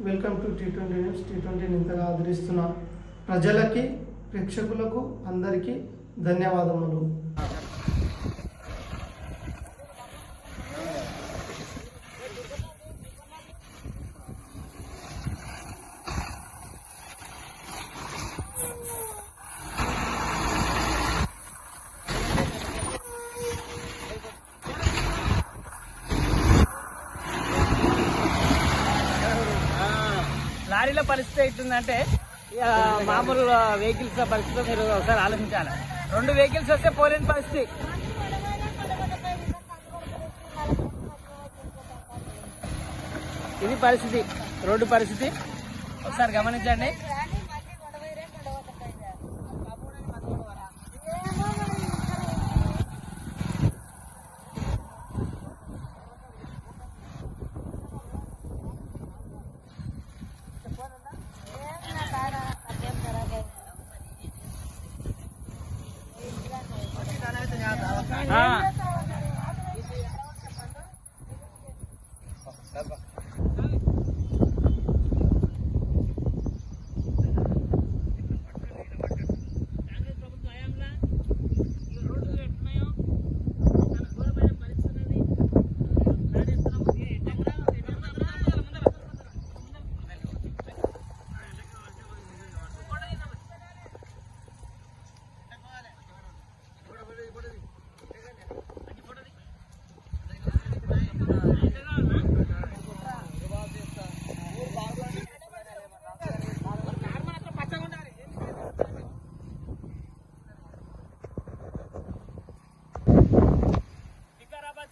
Welcome to T20 news. T20ని ఇంతగా ఆదరిస్తున్న ప్రజలకి, ప్రేక్షకులకు అందరికీ ధన్యవాదములు. లారీల పరిస్థితి ఎట్లుందంటే మామూలు వెహికల్స్ పరిస్థితి మీరు ఒకసారి ఆలోచించాలి. 2 వెహికల్స్ వస్తే పోలేని పరిస్థితి. ఇది పరిస్థితి, రోడ్డు పరిస్థితి ఒకసారి గమనించండి.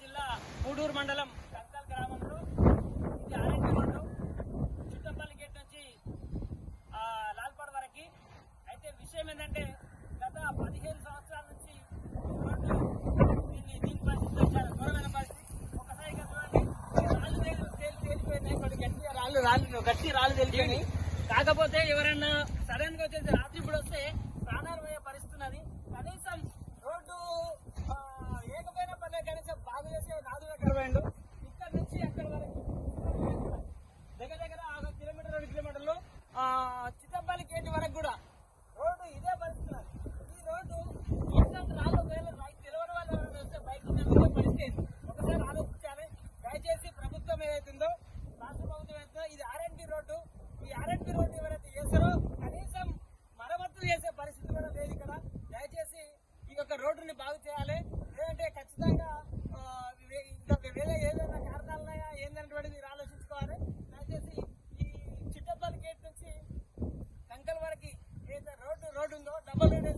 జిల్లా పూడూరు మండలం కంకల్ గ్రామంలో ఇది ఆరెంజ్ రోడ్డు, చుట్టపల్లి గేట్ నుంచి లాల్పాడ్ వరకు. అయితే విషయం ఏంటంటే గత 15 సంవత్సరాల నుంచి దీని పరిస్థితి ఘోరమైన పరిస్థితి. ఒకసారి రాళ్ళు తేలిపోయినాయి, కొన్ని గట్టి రాళ్ళు తేలిపోయినాయి. కాకపోతే ఎవరన్నా సడన్ గా వచ్చేసి రాత్రి ఇప్పుడు వస్తే ప్రాణాలు పోయే పరిస్థితి ఉన్నది. కనీసం రోడ్డు ఏకపోయినా పర్లేదు, కనీసం బాగు చేసే నాదుడు ఇక్కడ నుంచి అక్కడ వరకు దగ్గర 1 కిలోమీటర్ 2 కిలోమీటర్లు చిత్తపల్లి గేట్ వరకు కూడా రోడ్డు ఇదే పరిస్థితి. ఈ రోడ్డు రాళ్ళు తెలియని వాళ్ళు వస్తే బైక్ పరిస్థితి. ఒకసారి ఆలోచించాలి. దయచేసి ప్రభుత్వం ఏదైతుందో, రాష్ట్ర ప్రభుత్వం ఏదైతుందో, ఇది ఆర్ఎన్బి రోడ్డు. ఈ ఆర్ఎన్బి రోడ్డు ఎవరైతే చేస్తారో కనీసం మరమ్మతులు చేసే పరిస్థితి కూడా లేదు ఇక్కడ. దయచేసి ఈ యొక్క రోడ్డుని బాగు చేయాలి. లేదంటే ఖచ్చితంగా ఇంకా వేరే ఏదైనా కారణాలు ఉన్నాయా ఏంటనేటువంటిది మీరు ఆలోచించుకోవాలి. దయచేసి ఈ చిట్టపల్లి గేట్ నుంచి కంకల్ వరకు ఏదైతే రోడ్డు ఉందో డబల్ రోడ్